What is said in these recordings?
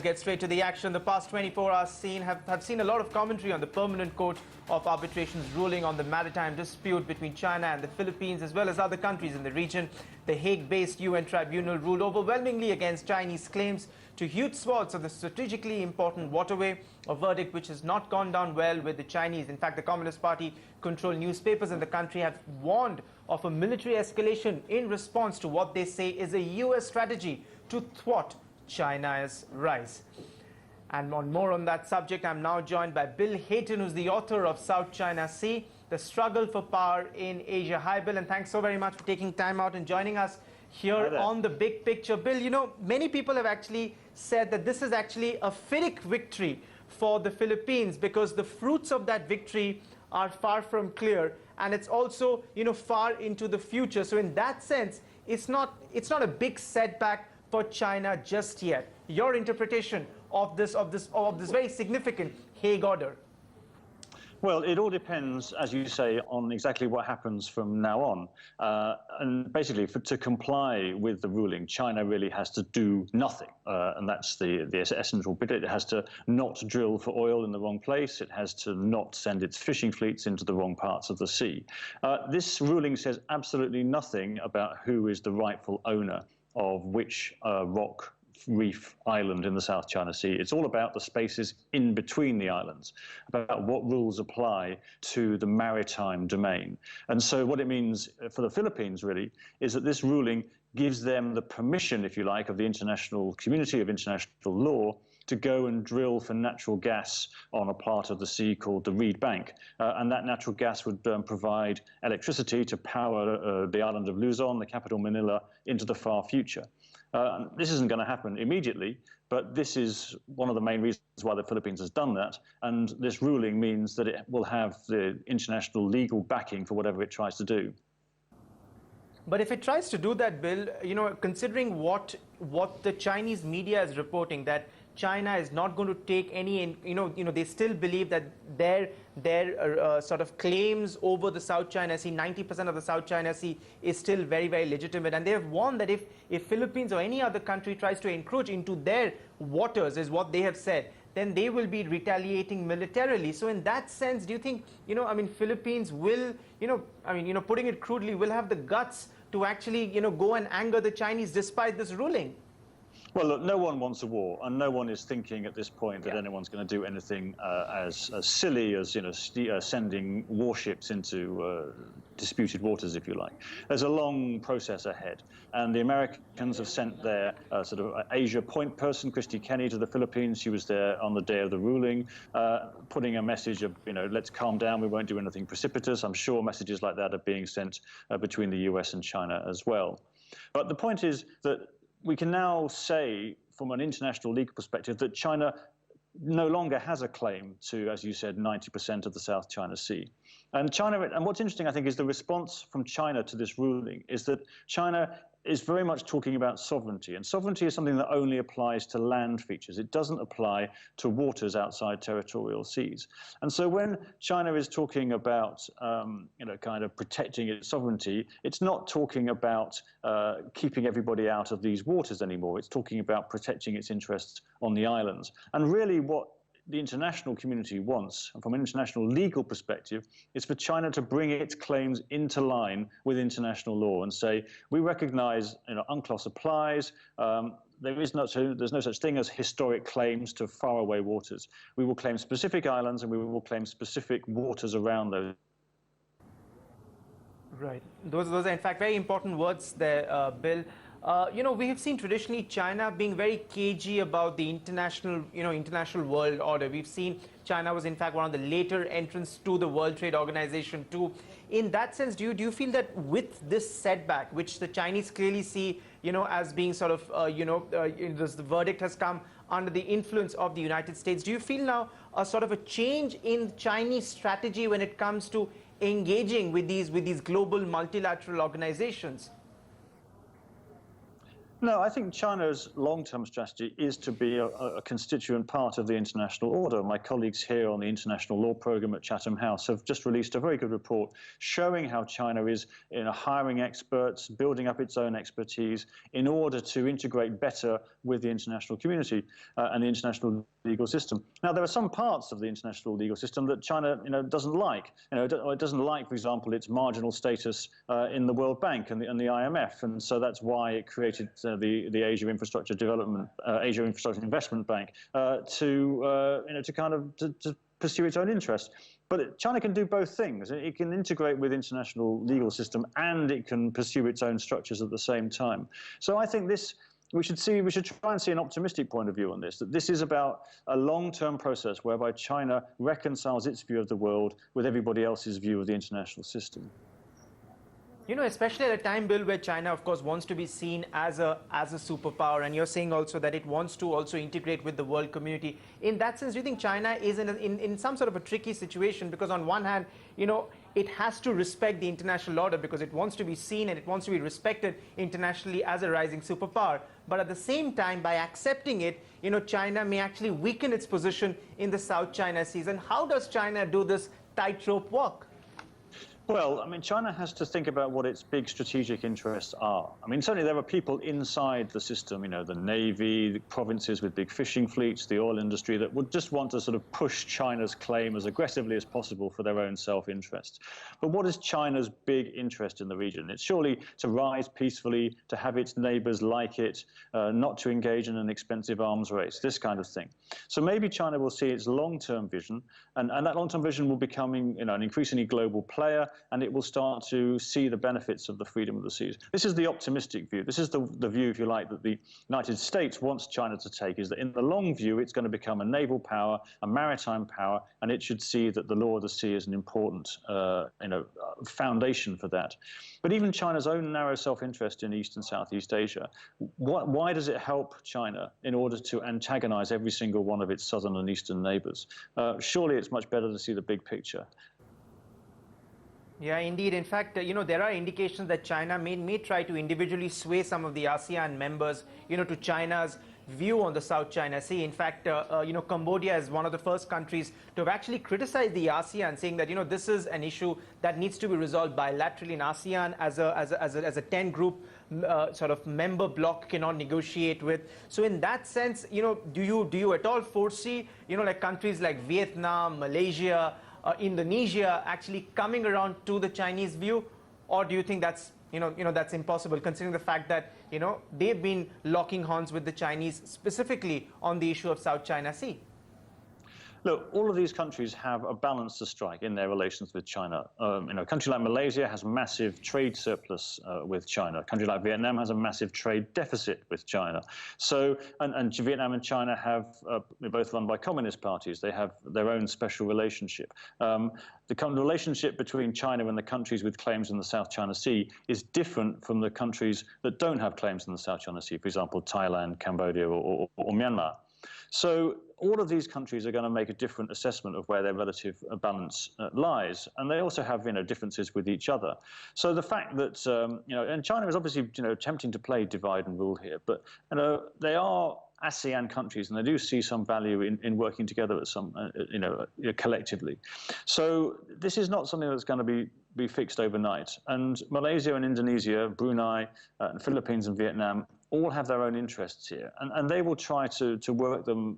get straight to the action. The past 24 hours have seen a lot of commentary on the Permanent Court of Arbitration's ruling on the maritime dispute between China and the Philippines, as well as other countries in the region. The Hague-based UN tribunal ruled overwhelmingly against Chinese claims to huge swaths of the strategically important waterway, a verdict which has not gone down well with the Chinese. In fact, the Communist Party-controlled newspapers in the country have warned of a military escalation in response to what they say is a US strategy to thwart China's rise. And more on that subject, I'm now joined by Bill Hayton, who's the author of South China Sea, The Struggle for Power in Asia. Hi, Bill, and thanks so very much for taking time out and joining us here on The Big Picture. Bill, you know, many people have actually said that this is actually a Pyrrhic victory for the Philippines because the fruits of that victory are far from clear, and it's also, you know, far into the future. So in that sense, it's not a big setback for China just yet. Your interpretation of this very significant Hague order? Well, it all depends, as you say, on exactly what happens from now on. And basically, to comply with the ruling, China really has to do nothing. And that's the essential bit. It has to not drill for oil in the wrong place. It has to not send its fishing fleets into the wrong parts of the sea. This ruling says absolutely nothing about who is the rightful owner of which rock reef island in the South China Sea. It's all about the spaces in between the islands, about what rules apply to the maritime domain. And so what it means for the Philippines, really, is that this ruling gives them the permission, if you like, of the international community, of international law, to go and drill for natural gas on a part of the sea called the Reed Bank. And that natural gas would provide electricity to power the island of Luzon, the capital Manila, into the far future. This isn't going to happen immediately, but this is one of the main reasons why the Philippines has done that. And this ruling means that it will have the international legal backing for whatever it tries to do. But if it tries to do that, Bill, you know, considering what the Chinese media is reporting, that China is not going to take any, you know, they still believe that their sort of claims over the South China Sea, 90% of the South China Sea is still very, very legitimate. And they have warned that if Philippines or any other country tries to encroach into their waters, is what they have said, then they will be retaliating militarily. So in that sense, do you think, you know, I mean, Philippines will, putting it crudely, will have the guts to actually, you know, go and anger the Chinese despite this ruling? Well, look, no one wants a war, and no one is thinking at this point that anyone's going to do anything as silly as, you know, sending warships into disputed waters, if you like. There's a long process ahead, and the Americans have sent their sort of Asia point person, Christy Kenny, to the Philippines. She was there on the day of the ruling, putting a message of, you know, let's calm down, we won't do anything precipitous. I'm sure messages like that are being sent between the US and China as well. But the point is that we can now say, from an international legal perspective, that China no longer has a claim to, as you said, 90% of the South China Sea. And what's interesting, I think, is the response from China to this ruling is that China is very much talking about sovereignty. And sovereignty is something that only applies to land features. It doesn't apply to waters outside territorial seas. And so when China is talking about, kind of protecting its sovereignty, it's not talking about keeping everybody out of these waters anymore. It's talking about protecting its interests on the islands. And really what the international community wants, from an international legal perspective, is for China to bring its claims into line with international law and say, we recognize, you know, UNCLOS applies. There's no such thing as historic claims to faraway waters. We will claim specific islands and we will claim specific waters around those. Right. Those are, in fact, very important words there, Bill. You know, we have seen traditionally China being very cagey about the international world order. We've seen China was, in fact, one of the later entrants to the World Trade Organization too. In that sense, do you feel that with this setback, which the Chinese clearly see, you know, as being sort of, the verdict has come under the influence of the United States, do you feel now a sort of a change in Chinese strategy when it comes to engaging with these global multilateral organizations? No, I think China's long-term strategy is to be a constituent part of the international order. My colleagues here on the International Law Programme at Chatham House have just released a very good report showing how China is hiring experts, building up its own expertise in order to integrate better with the international community and the international legal system. Now, there are some parts of the international legal system that China, doesn't like. It doesn't like, for example, its marginal status in the World Bank and the IMF, and so that's why it created the Asia Infrastructure Development, Asia Infrastructure Investment Bank to pursue its own interests. But China can do both things. It can integrate with international legal system and it can pursue its own structures at the same time. So I think we should try and see an optimistic point of view on this, that this is about a long-term process whereby China reconciles its view of the world with everybody else's view of the international system. Especially at a time, Bill, where China, of course, wants to be seen as a superpower, and you're saying also that it wants to also integrate with the world community. In that sense, do you think China is in some sort of a tricky situation? Because on one hand, it has to respect the international order because it wants to be seen and it wants to be respected internationally as a rising superpower. But at the same time, by accepting it, China may actually weaken its position in the South China Seas. And how does China do this tightrope walk? Well, China has to think about what its big strategic interests are. Certainly there are people inside the system, the Navy, the provinces with big fishing fleets, the oil industry, that would just want to sort of push China's claim as aggressively as possible for their own self-interest. But what is China's big interest in the region? It's surely to rise peacefully, to have its neighbors like it, not to engage in an expensive arms race, this kind of thing. So maybe China will see its long-term vision, and that long-term vision will become an increasingly global player, and it will start to see the benefits of the freedom of the seas. This is the optimistic view. This is the view, if you like, that the United States wants China to take, is that in the long view, it's going to become a naval power, a maritime power, and it should see that the law of the sea is an important foundation for that. But even China's own narrow self-interest in East and Southeast Asia, why does it help China in order to antagonize every single one of its southern and eastern neighbors? Surely it's much better to see the big picture. Yeah, indeed. In fact, there are indications that China may try to individually sway some of the ASEAN members, to China's view on the South China Sea. In fact, Cambodia is one of the first countries to have actually criticized the ASEAN, saying that, this is an issue that needs to be resolved bilaterally in ASEAN as a 10-group sort of member bloc cannot negotiate with. So in that sense, do you at all foresee, like countries like Vietnam, Malaysia, Indonesia actually coming around to the Chinese view, or do you think that's that's impossible, considering the fact that they've been locking horns with the Chinese specifically on the issue of South China Sea? Look, all of these countries have a balance to strike in their relations with China. A country like Malaysia has a massive trade surplus with China. A country like Vietnam has a massive trade deficit with China. So, and Vietnam and China they're both run by communist parties. They have their own special relationship. The relationship between China and the countries with claims in the South China Sea is different from the countries that don't have claims in the South China Sea, for example, Thailand, Cambodia, or Myanmar. So all of these countries are going to make a different assessment of where their relative balance lies, and they also have differences with each other. So the fact that and China is obviously attempting to play divide and rule here, but they are ASEAN countries, and they do see some value in working together at some collectively. So this is not something that's going to be fixed overnight. And Malaysia and Indonesia, Brunei, and Philippines and Vietnam all have their own interests here, and they will try to work them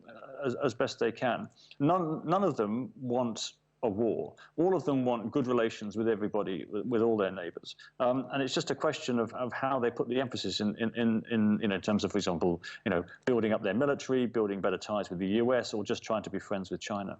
as best they can. None of them want a war. All of them want good relations with everybody, with all their neighbors. And it's just a question of how they put the emphasis in terms of, for example, building up their military, building better ties with the US, or just trying to be friends with China.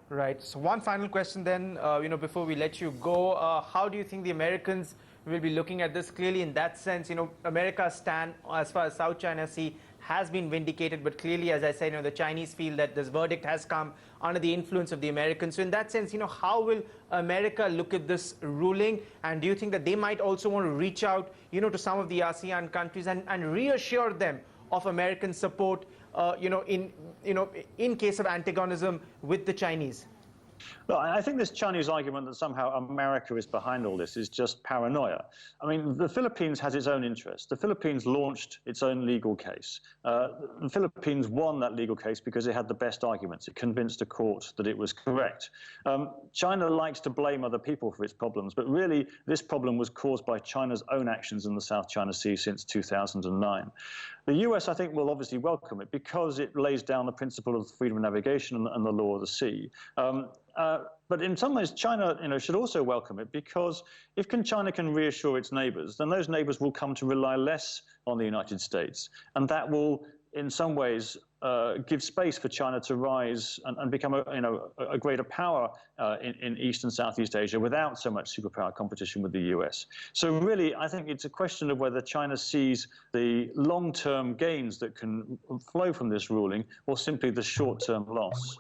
Right. So one final question then, before we let you go, how do you think the Americans will be looking at this? Clearly, in that sense, America's stand as far as South China Sea has been vindicated, but clearly, as I said, the Chinese feel that this verdict has come under the influence of the Americans. So in that sense, how will America look at this ruling? And do you think that they might also want to reach out, to some of the ASEAN countries and reassure them of American support, in case of antagonism with the Chinese? Well, I think this Chinese argument that somehow America is behind all this is just paranoia. I mean, the Philippines has its own interest. The Philippines launched its own legal case. The Philippines won that legal case because it had the best arguments. It convinced a court that it was correct. China likes to blame other people for its problems, but really this problem was caused by China's own actions in the South China Sea since 2009. The US, I think, will obviously welcome it because it lays down the principle of freedom of navigation and the law of the sea. But in some ways, China, should also welcome it because if China can reassure its neighbors, then those neighbors will come to rely less on the United States, and that will, in some ways, give space for China to rise and become a greater power in East and Southeast Asia without so much superpower competition with the US. So really, I think it's a question of whether China sees the long-term gains that can flow from this ruling or simply the short-term loss.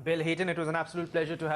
Bill Heaton, it was an absolute pleasure to have